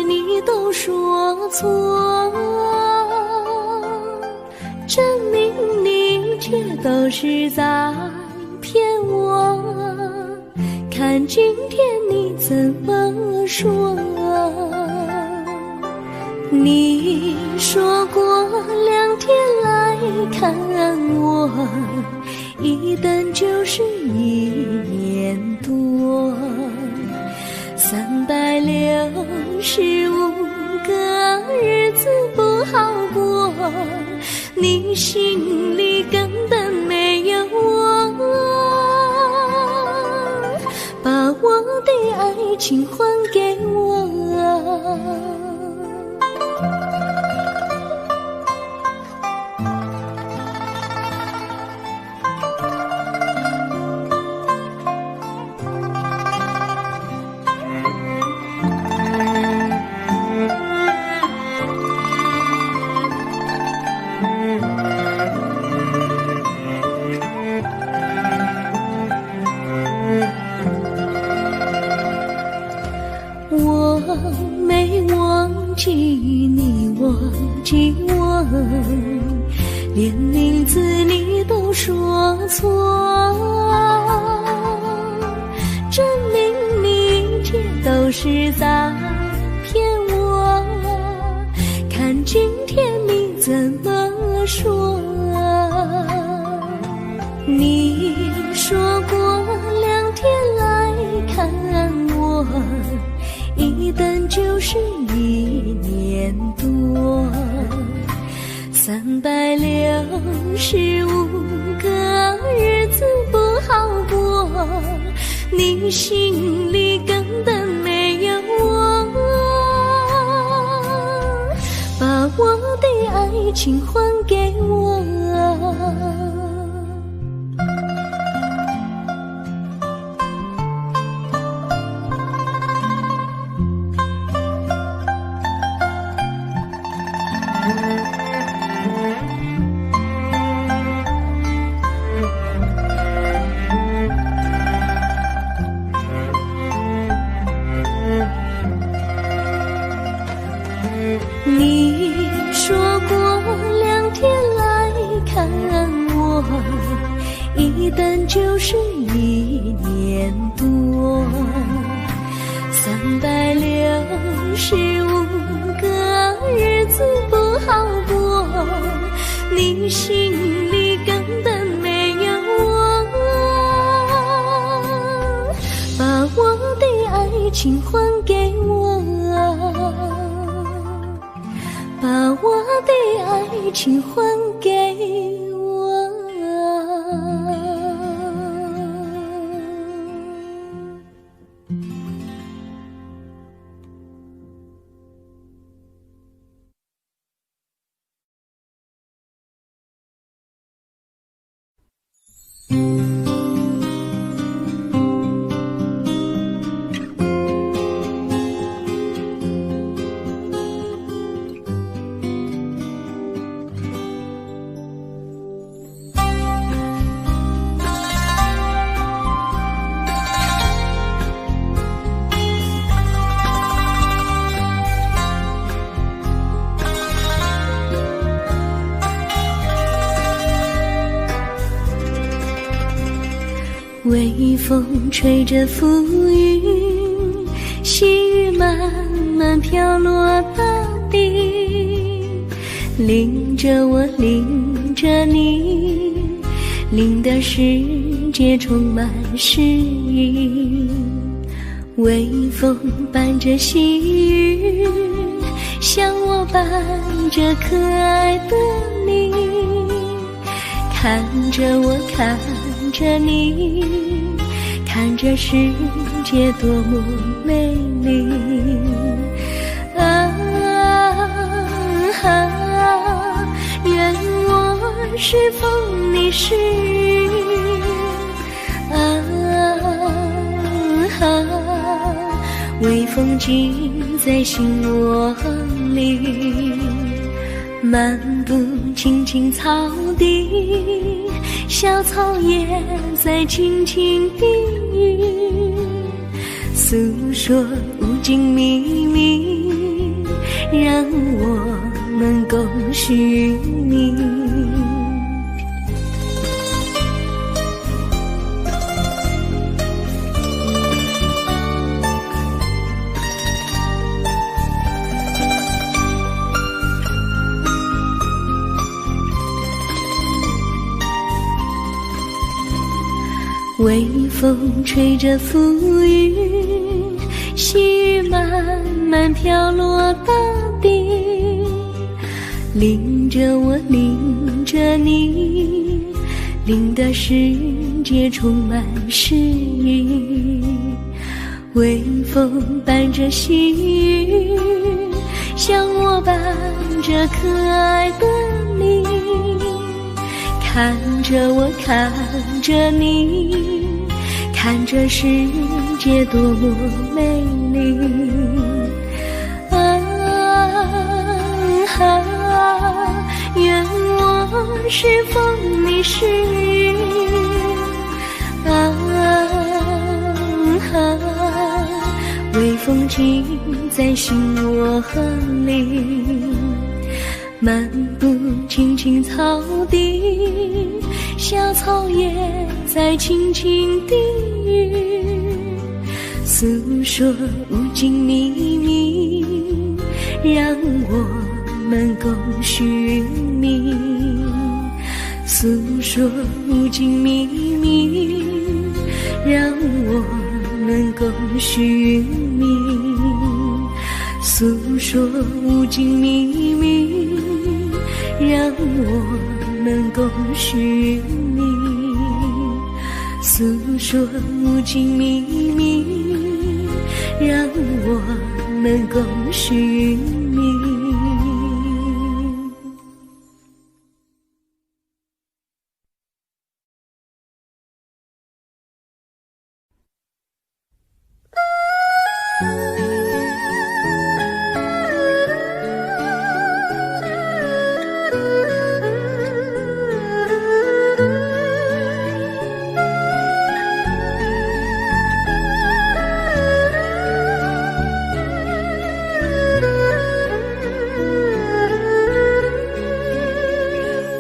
你都说错，证明你却都是在骗我。看今天你怎么说？你说过2天来看我，一等就是1年多，365个日子不好过，你心里根本没有我，把我的爱情还给我。我没忘记你忘记我，连名字你都说错，证明你却都是在骗我。看今天你怎么说？你说过2天来看我，一等就是1年多，365个日子不好过，你心里根本没有我，把我的爱情还给我。你说过2天来看我，一等就是1年多，365个日子不好过，你心里根本没有我，把我的爱情还给我，把我的爱情还给我。微风吹着浮云，细雨慢慢飘落大地，淋着我，淋着你，淋的世界充满诗意。微风伴着细雨，像我伴着可爱的你，看着我，看着你，看着世界多么美丽啊！愿我是风，你是雨啊！微风尽在心窝里，漫步青青草地，小草也在轻轻低语，诉说无尽秘密，许你。微风吹着浮云，细雨慢慢飘落大地，淋着我，淋着你，淋得世界充满诗意。微风伴着细雨，像我伴着可爱的你，看着我，看着你，看这世界多么美丽。愿我是风，你是雨。微风尽在心窝里，漫步青青草地，小草也在轻轻低语，诉说无尽秘密，让我们共寻觅。诉说无尽秘密，让我们共寻觅。诉说无尽秘密，让我们共寻觅。诉说无尽秘密，让我们共寻觅。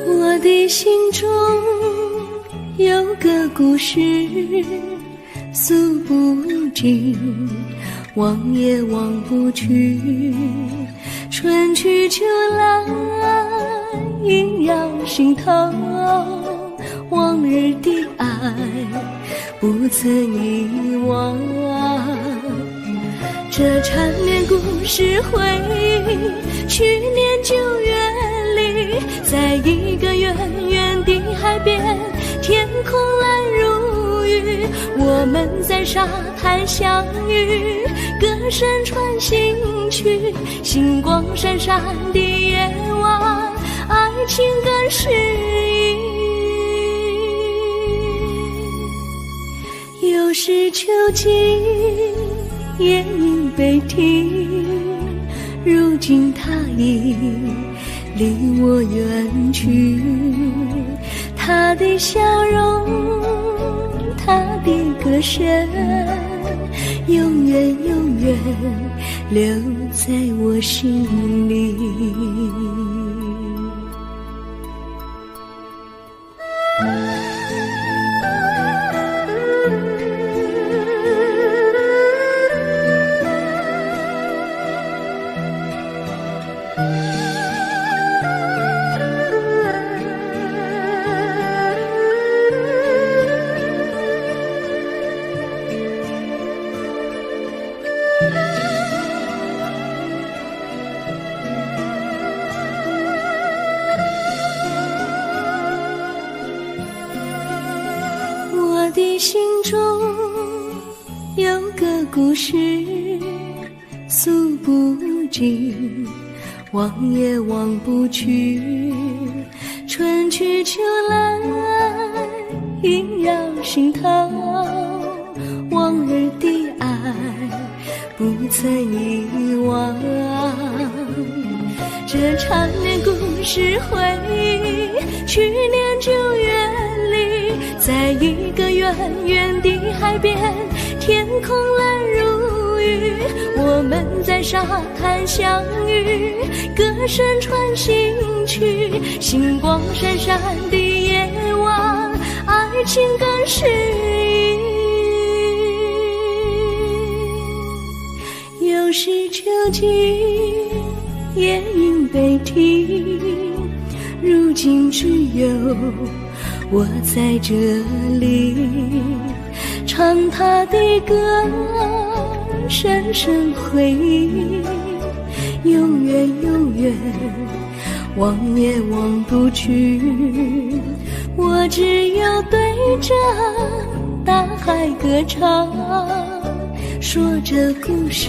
我的心中有个故事，诉不尽，忘也忘不去。春去秋来，萦绕心头，往日的爱不曾遗忘。这缠绵故事回忆，去年9月里，在一个远远的海边，天空蓝如玉，我们在沙滩相遇，歌声传心曲，星光闪闪的夜晚，爱情更诗意。又是秋季，夜莺悲啼，如今他已离我远去，他的笑容，他的歌声，永远永远留在我心里。我的心中有个故事，诉不尽，忘也忘不去。春去秋来，萦绕心头，往日的爱不曾遗忘。这缠绵故事回忆，去年9月里，在一个远远的海边，天空蓝如玉，我们在沙滩相遇，歌声传心去，星光闪闪的夜晚，爱情更诗意。又是秋季，夜莺北啼，如今只有我在这里，唱他的歌，深深回忆，永远永远忘也忘不去。我只有对着大海歌唱，说着故事，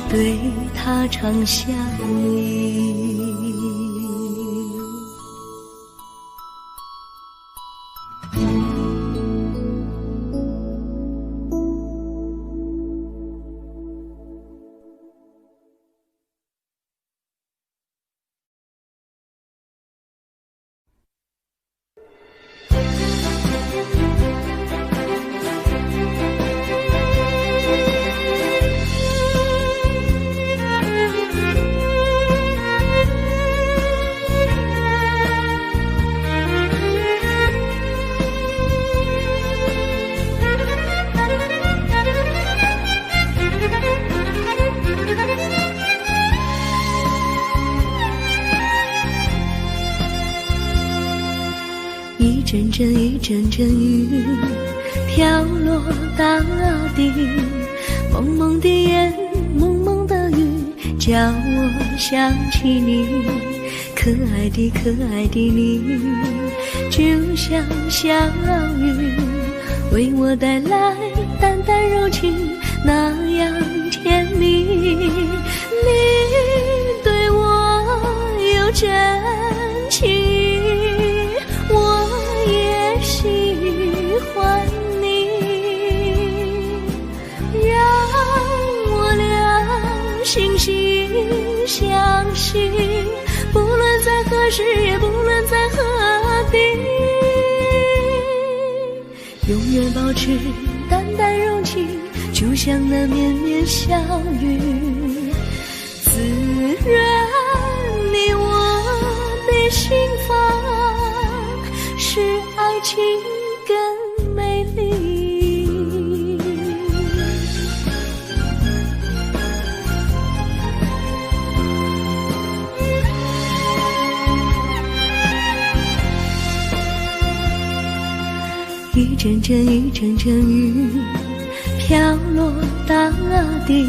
对他唱想你。一阵阵一阵阵雨飘落大地，蒙蒙的烟，蒙蒙的雨，叫我想起你，可爱的可爱的你，就像小雨，为我带来淡淡柔情，那样甜蜜。你对我有真情，我也喜欢你，让我俩惺惺相惜，不论在何时，也不论在何地，永远保持淡淡柔情，就像那绵绵小雨，滋润你我的心房，使爱情更美丽。一阵阵一阵阵雨飘落大地，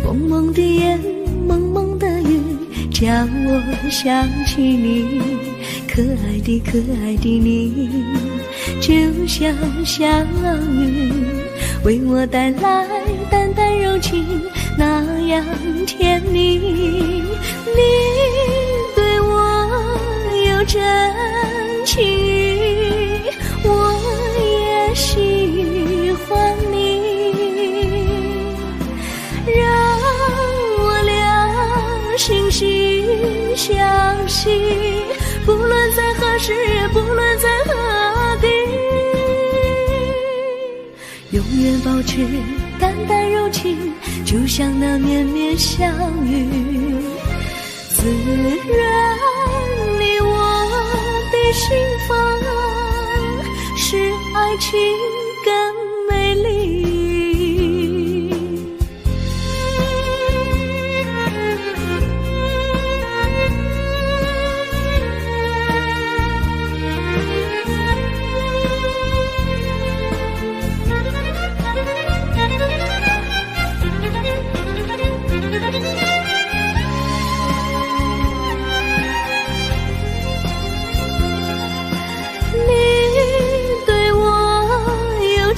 蒙蒙的烟，蒙蒙的雨，叫我想起你，可爱的可爱的你，就像小雨，为我带来淡淡柔情，那样甜蜜。你对我有真情，我也喜欢你，让我俩惺惺相惜，不论在何时，也不论在何地，永远保持淡淡柔情，就像那绵绵小雨，滋润你我的心房，使爱情更美丽。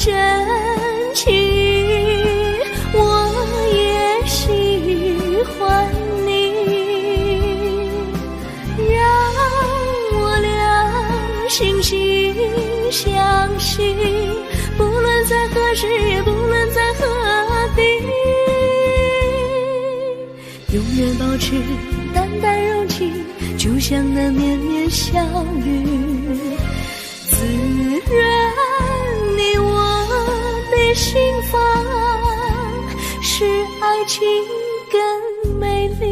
真情，我也喜欢你，让我俩惺惺相惜，不论在何时，也不论在何地，永远保持淡淡柔情，就像那绵绵小雨，滋润你我的心房，使爱情更美丽。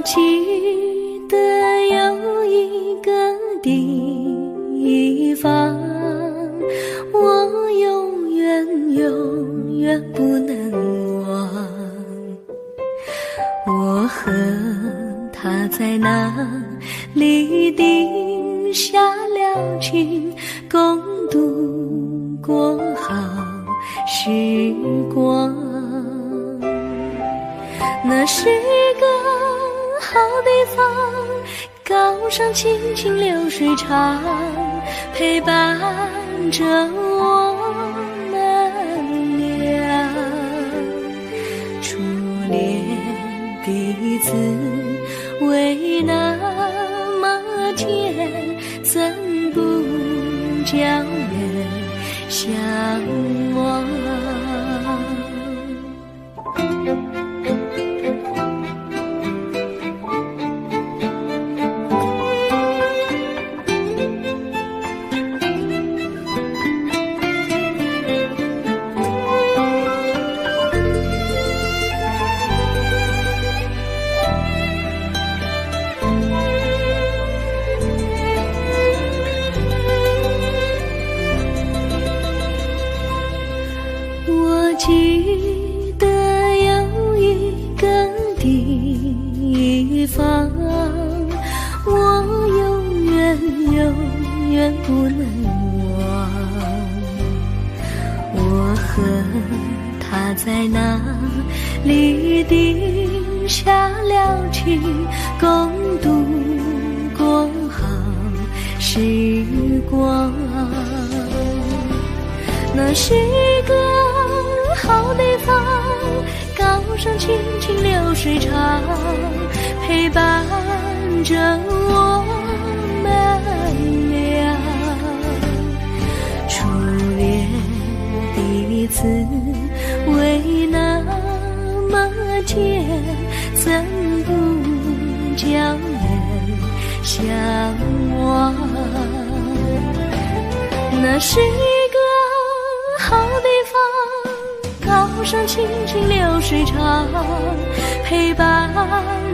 记得有一个地方，我永远不能忘。我和他在那里定下了情，共度过好时光。那是个好地方，高山青青流水长，陪伴着我们俩。初恋的滋味那么甜，怎不叫人向往？我记得有一个地方，我永远不能忘。我和他在那里定下了情，共度过好时光。那是个好地方，高山青青流水长，陪伴着我们俩。初恋的滋味那么甜，怎不叫人向往？那是好地方，高山青青流水长，陪伴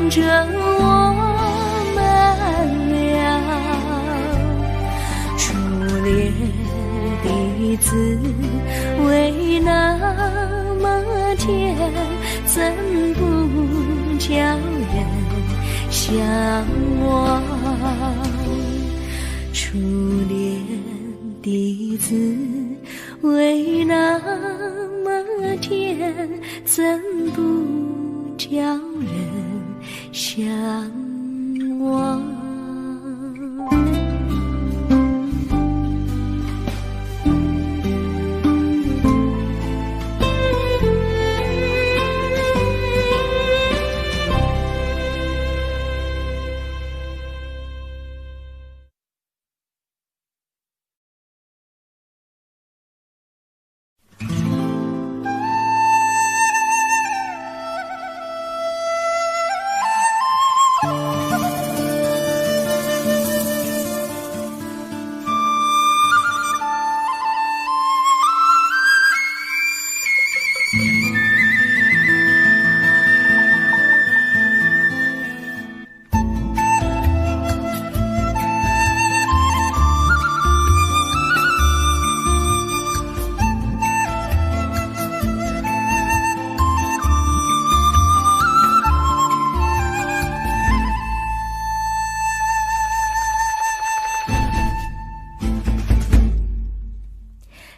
着我们俩。初恋的滋味那么甜，怎不叫人向往？初恋的滋味那么甜，怎不叫人向往？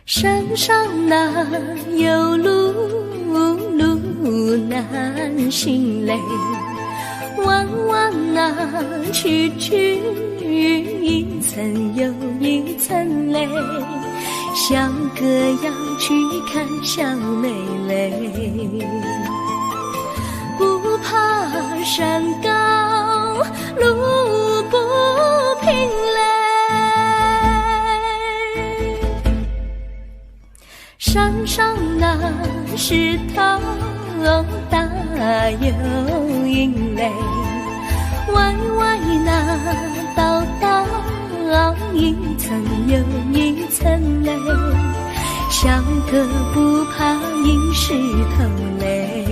山上哪有路难行嘞，弯弯啊曲曲，一层又一层嘞，像个要去看小妹妹。不怕山高路不平嘞，山上那石头大又硬嘞，歪歪那道道一层又一层嘞，像个不怕硬石头嘞，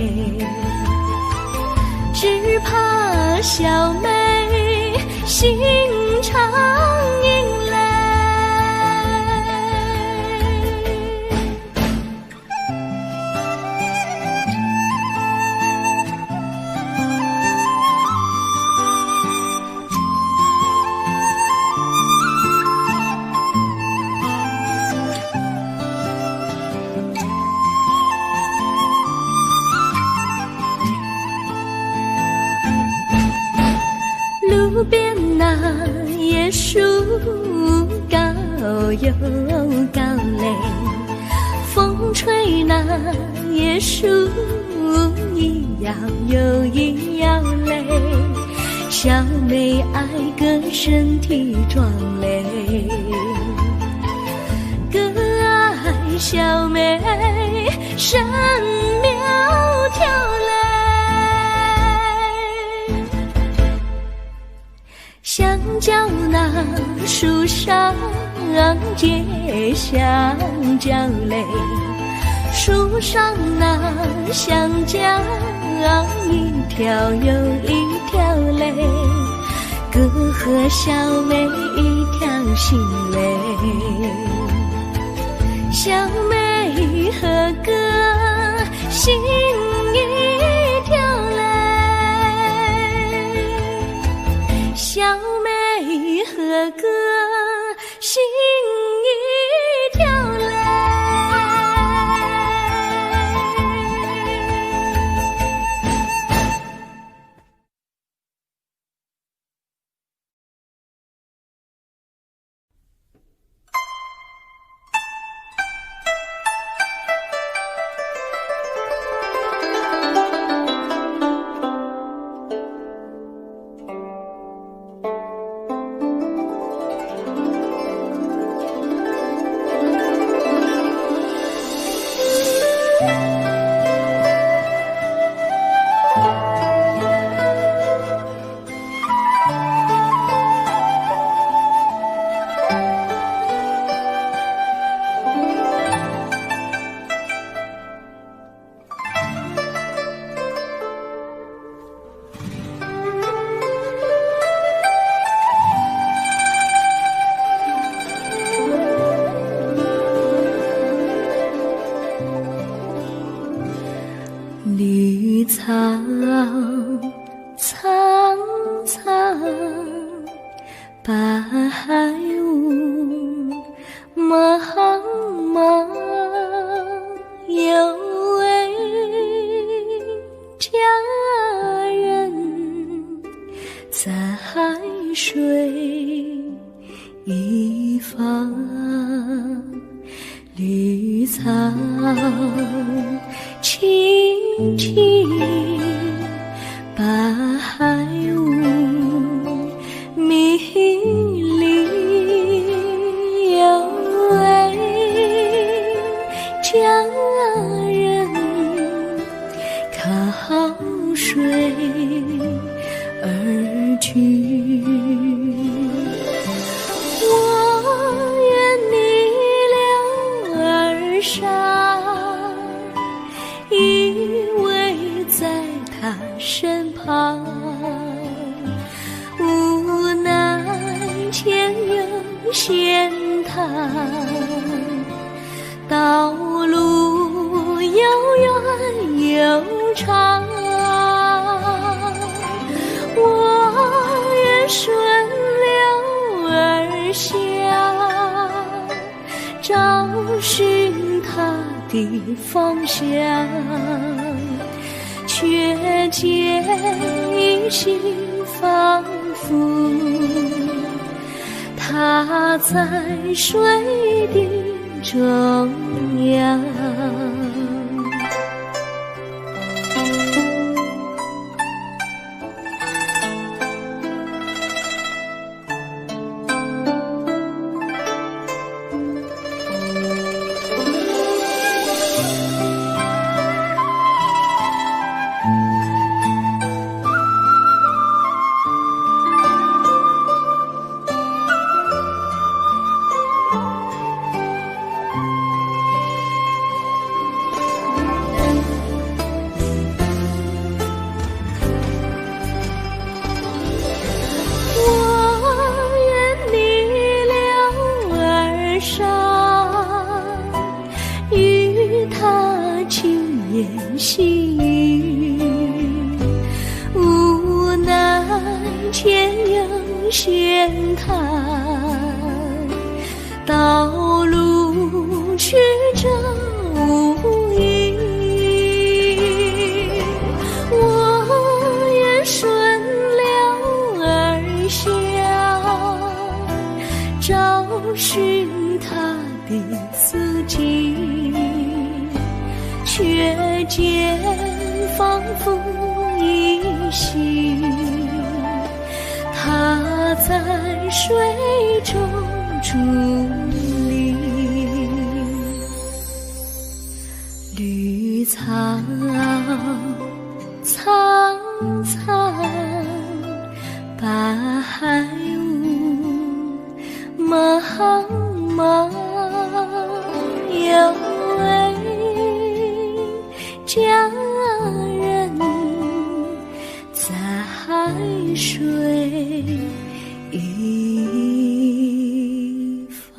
只怕小妹心常萦泪。路边那椰树高又高嘞，风吹那椰树一摇又一摇嘞，小妹爱个身体壮嘞，个爱小妹身苗条嘞。香蕉那树上结香蕉嘞，树上那香蕉一条又一条嘞，哥和小妹一条心嘞，小妹和哥心一条嘞，小妹和哥心一条嘞。绿草苍苍，白雾茫茫，有位佳人在水一方，绿草青青，白雾迷离，有位佳人靠水而居。我愿你留儿上，依偎在他身旁，无奈前有险滩，道路又远又长，我愿顺流而下，找寻他的方向，却见一心仿佛他在水的中央。闲谈，道路曲折无依，我愿顺流而下，找寻他的足迹，却见仿佛依稀，他在水中伫立。绿草苍苍，白雾茫茫，有位佳人在海水一方。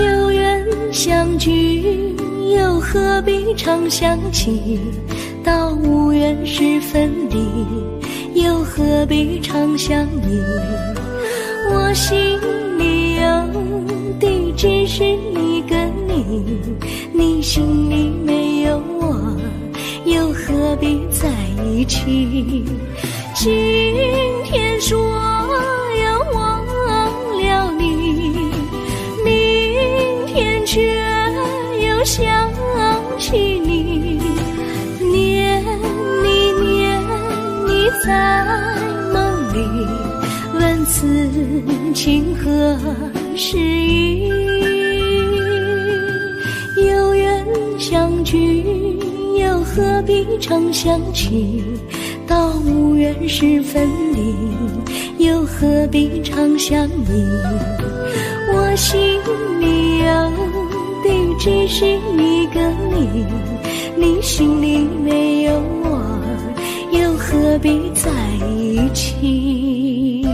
有缘相聚，又何必常想起，到无缘时分离，又何必常想你。我心里有的只是一个你，你心里没有我，又何必在一起。今天说要忘了你，明天却又想起你，念你念你在梦里，问此情何时已。有缘相聚，又何必常想起，到无缘时分离，又何必常想你。我心里有的只是一个你，你心里没有我，又何必在一起。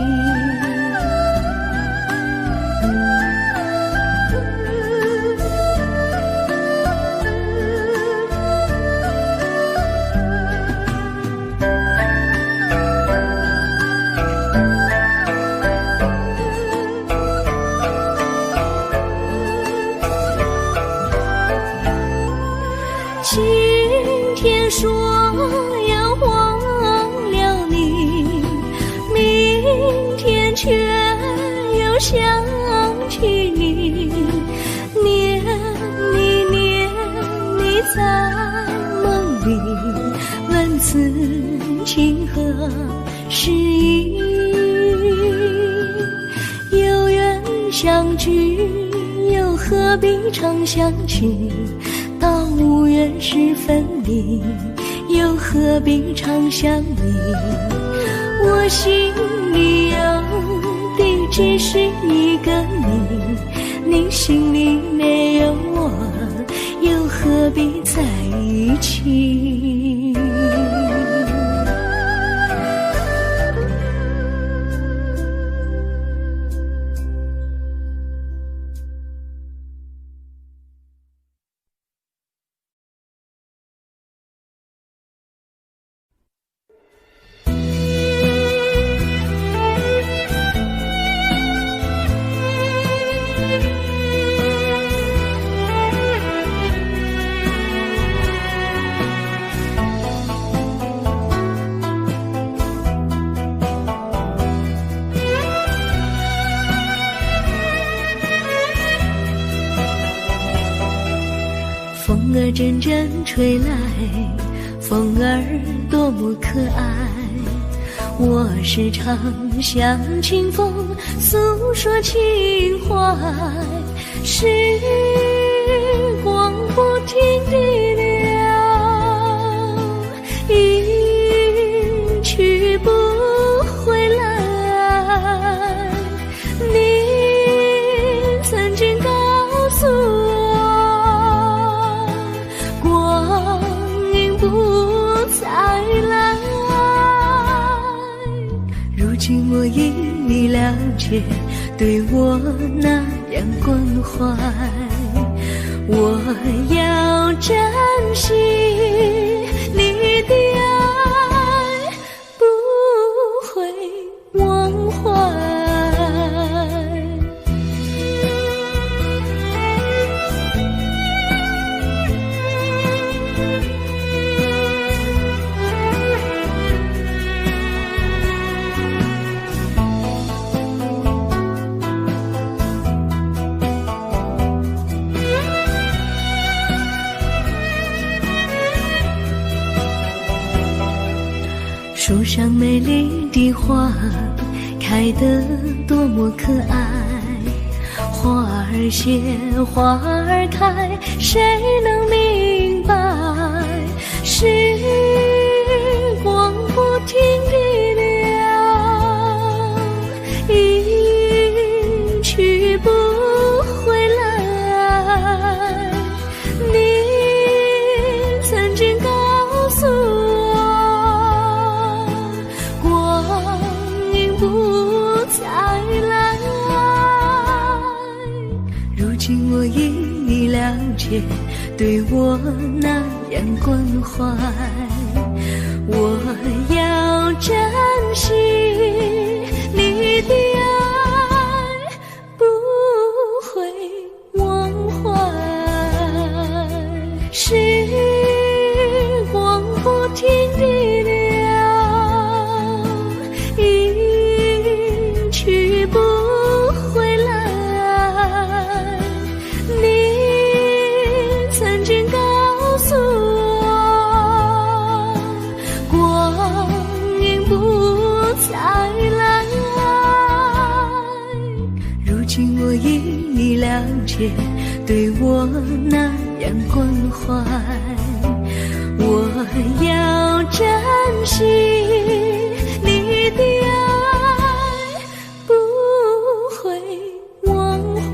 今天说要忘了你，明天却又想起你，念你念你在梦里，问此情何时已。有缘相聚，又何必常想起，到无缘时分离，又何必常想你。我心里有的只是一个你，你心里没有我，又何必在一起。风儿阵阵吹来，风儿多么可爱。我时常向清风诉说情怀，时光不停地流，一去不回来。今我因你了解，对我那样关怀，我要珍惜你的爱，不会忘怀。树上美丽的花开得多么可爱，花儿谢花儿开，谁能明白？时光不停地流，一去不回来。你曾经告诉我，光阴不再来。如今我因你了解，对我那样关怀，我要珍惜你的爱，不会忘怀。时光不停地流，一去不回来。你曾经告诉我，光阴不再来。如今我因你了解，对我那样关怀，我要珍惜你的爱，不会忘怀。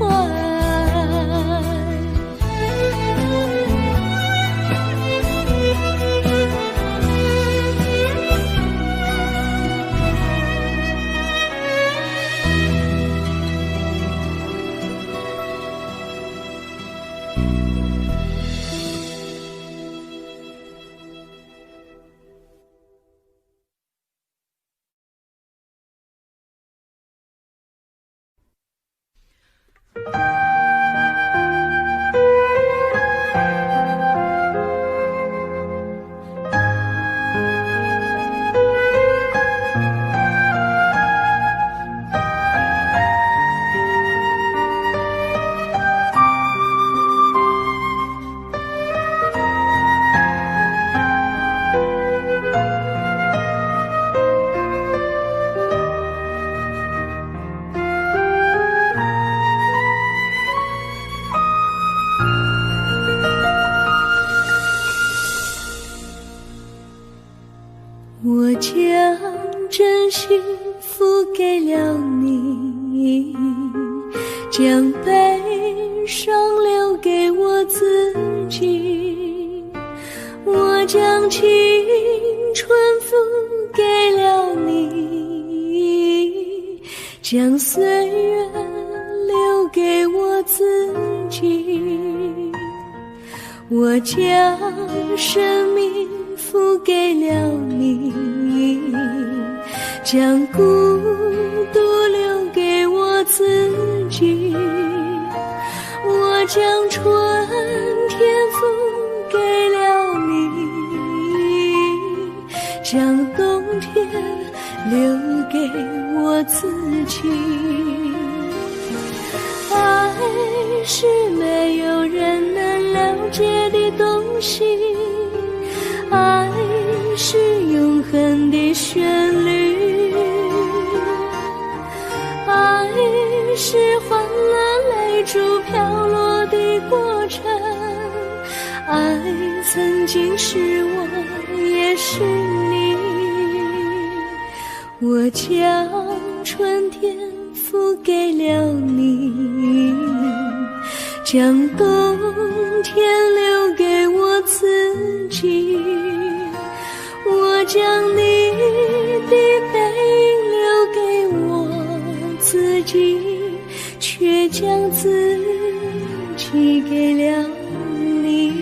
我将真心付给了你，将悲伤留给我自己。我将青春付给了你，将岁月留给我自己。我将生命付给了你，将孤独留给我自己。我将春天付给了你，将冬天留给我自己。爱是没有人能了解的东西，爱是永恒的旋律，爱是欢乐泪珠飘落的过程，爱曾经是我也是你。我将春天付给了你，将冬天留给我自己。我将你的背影留给己，却将自己给了你。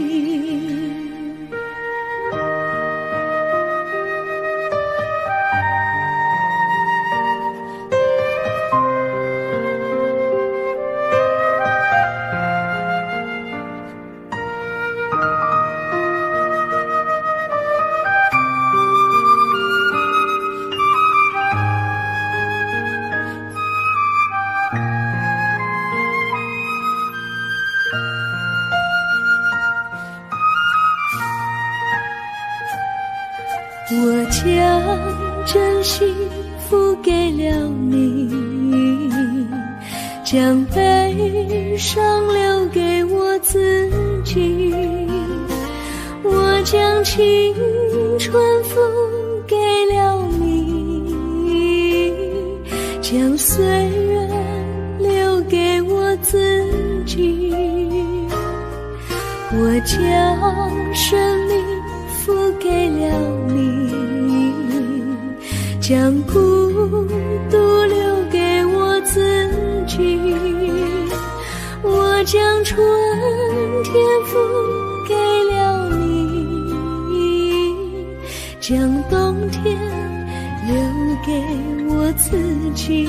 我将真心付给了你，将悲伤留给我自己。我将青春付给了你，将岁月留给我自己。我将生命付给了你，将孤独留给我自己。我将春天付给了你，将冬天留给我自己。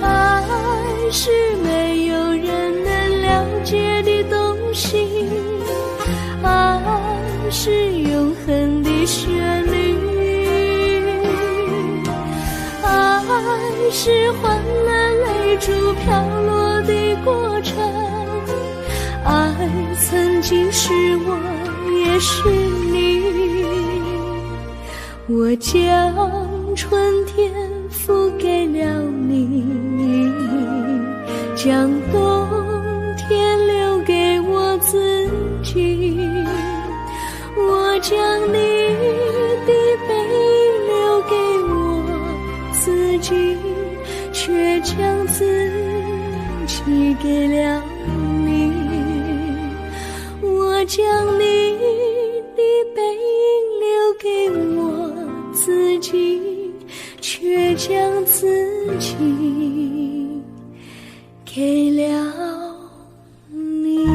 爱是没有人能了解的东西，爱是永恒的旋律，爱是换了泪珠飘落的过程。爱曾经是我，也是你。我将春天付给了你，将冬天留给我自己。我将你的背影留给我自己，却将自己给了你。我将你的背影留给我自己，却将自己给了你。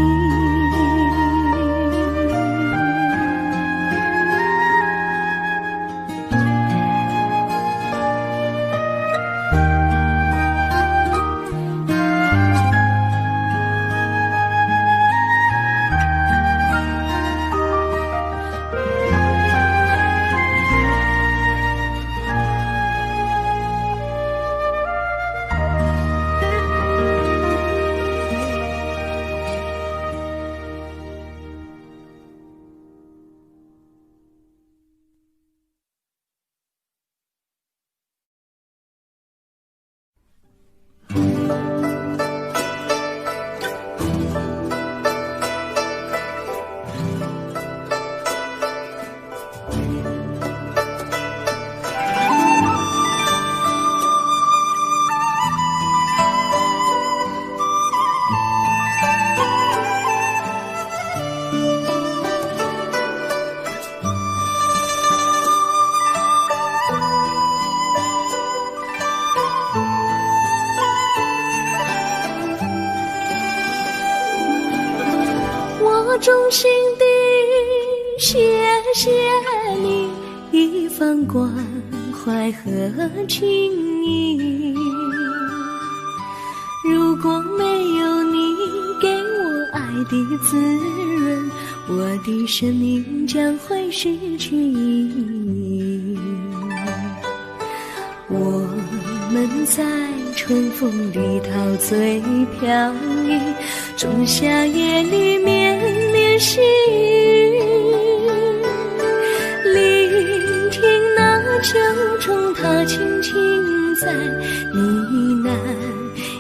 衷心地谢谢你一番关怀和情谊，如果没有你给我爱的滋润，我的生命将会失去意义。我们在春风里陶醉飘逸，仲夏夜里绵绵细雨，聆听那秋虫它轻轻在呢喃，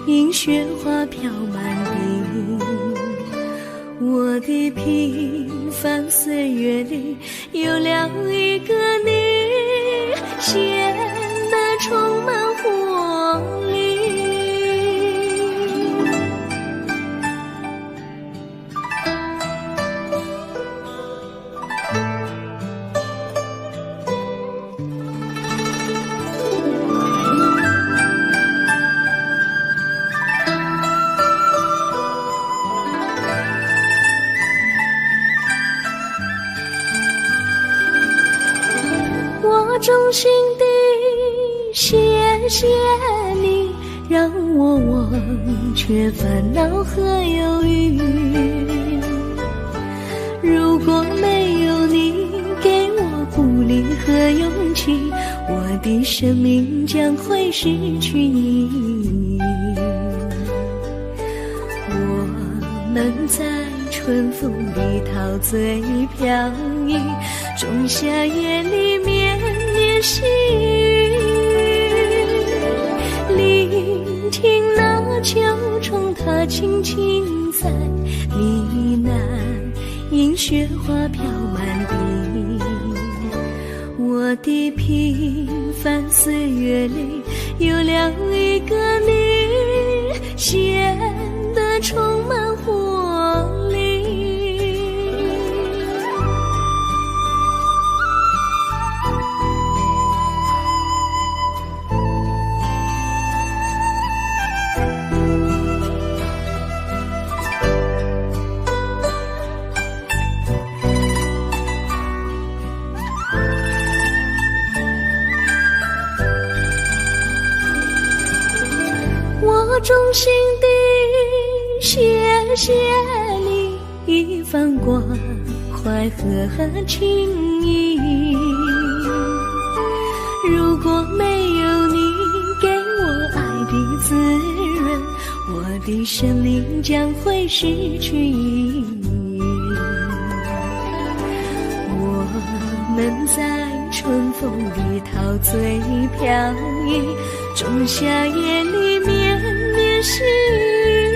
因雪花飘满地。我的平凡岁月里有了一个你，显得充满活力。衷心地谢谢你，让我忘却烦恼和忧郁。如果没有你给我鼓励和勇气，我的生命将会失去意义。我们在春风里陶醉飘逸，仲夏夜里绵绵细雨，聆听那秋虫它轻轻在呢喃，迎雪花飘满地。我的平凡岁月里有了一个你，显得充满活力。我衷心地谢谢你一番关怀和情谊，如果没有你给我爱的滋润，我的生命将会失去意义。我们在春风里陶醉飘逸，仲夏夜里绵绵细雨，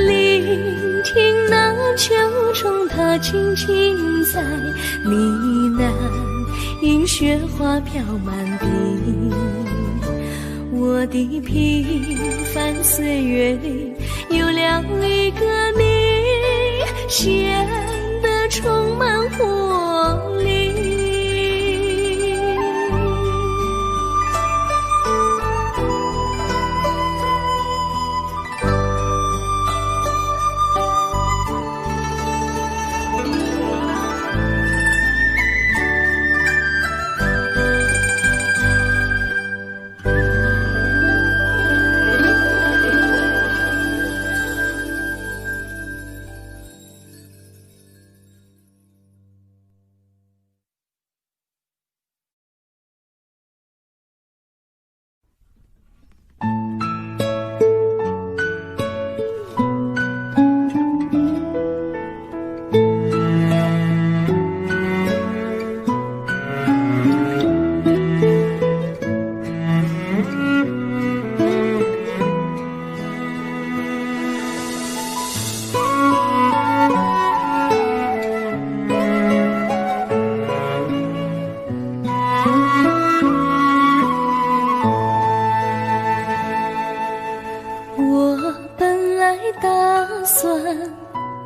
聆听那秋虫它轻轻在呢喃，迎雪花飘满地。我的平凡岁月里有了一个你，显得充满活力。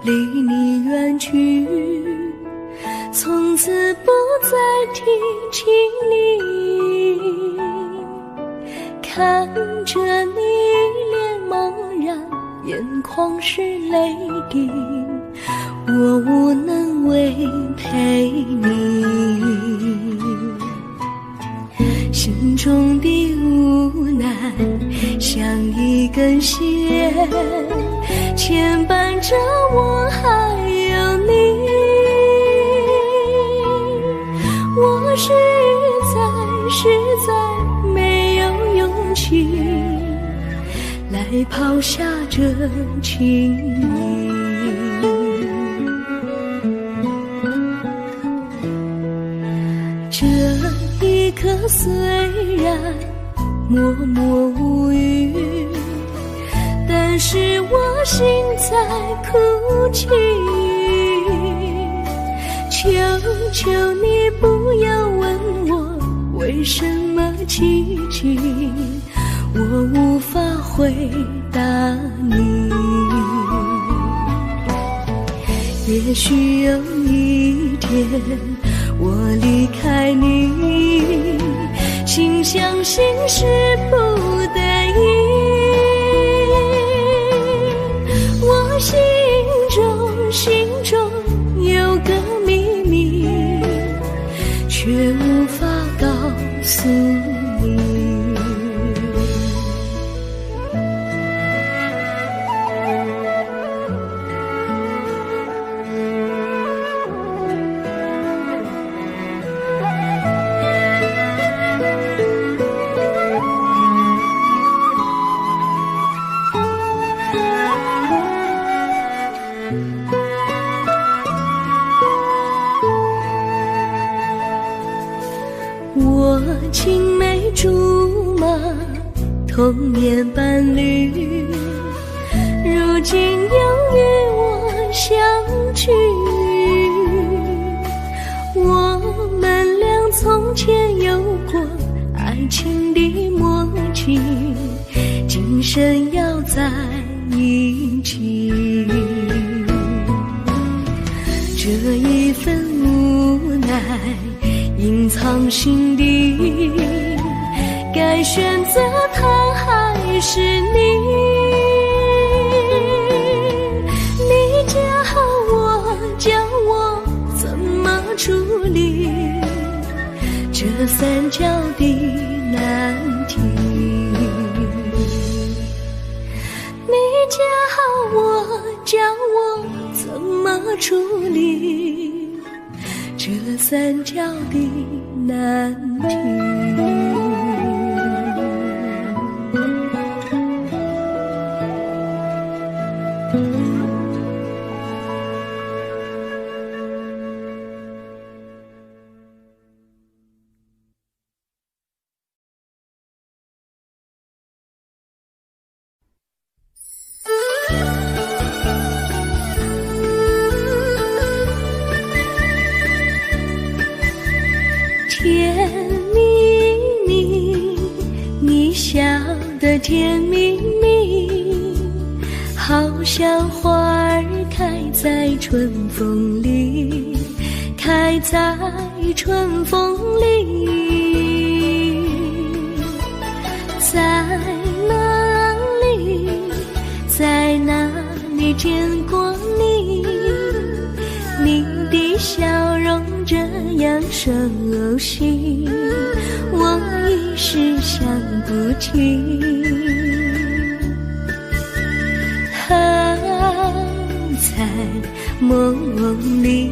离你远去，从此不再提起你，看着你脸茫然，眼眶是泪滴，我无能为陪你，心中的无奈像一根线牵绊着我还有你，我实在没有勇气来抛下这情谊。这一刻虽然默默无语，但是我心在哭泣，求求你不要问我为什么奇迹，我无法回答你。也许有一天我离开你，心相信是不得已，我心中有个秘密，却无法告诉你。我青梅竹马，童年伴侣，如今又与我相聚。我们俩从前有过爱情的默契，今生要在一起。这一份无奈隐藏心底，该选择他还是你？你教我，教我怎么处理这三角的难题。你教我，教我怎么处理这三角的难题。甜蜜蜜，你笑得甜蜜蜜，好像花儿开在春风里，开在春风里。在哪里，在哪里见过你？你的笑容这样熟悉，我一时想不起。在梦里，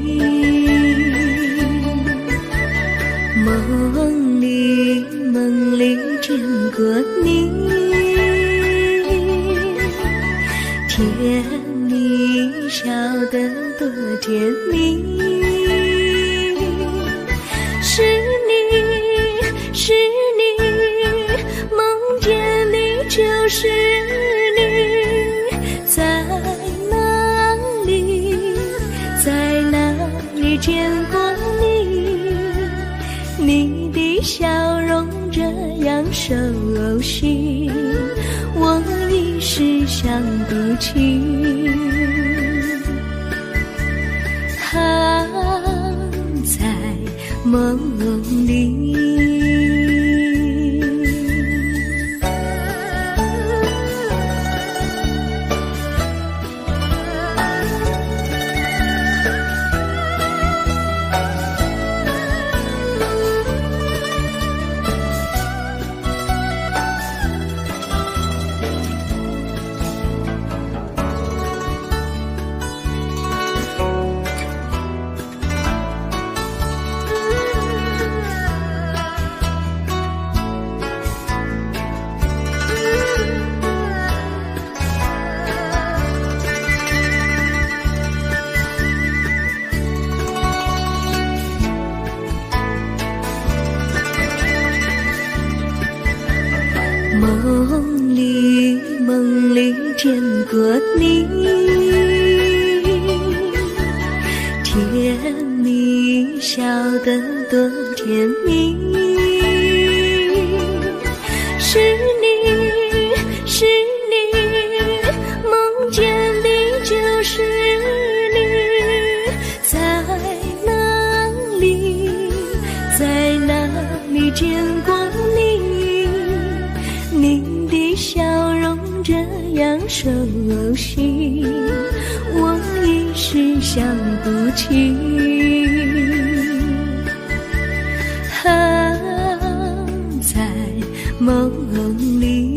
梦里见过你，甜蜜笑得多甜蜜。是你，是你，梦见你就是你。在哪里，在哪里见过你？你的笑容这样熟悉，我一时想不起。在梦里。梦里见过你，甜蜜笑得多甜蜜。是你，是你，梦见的就是你。在哪里，在哪里见过你？你的笑容这样熟悉，我一时想不起。梦里。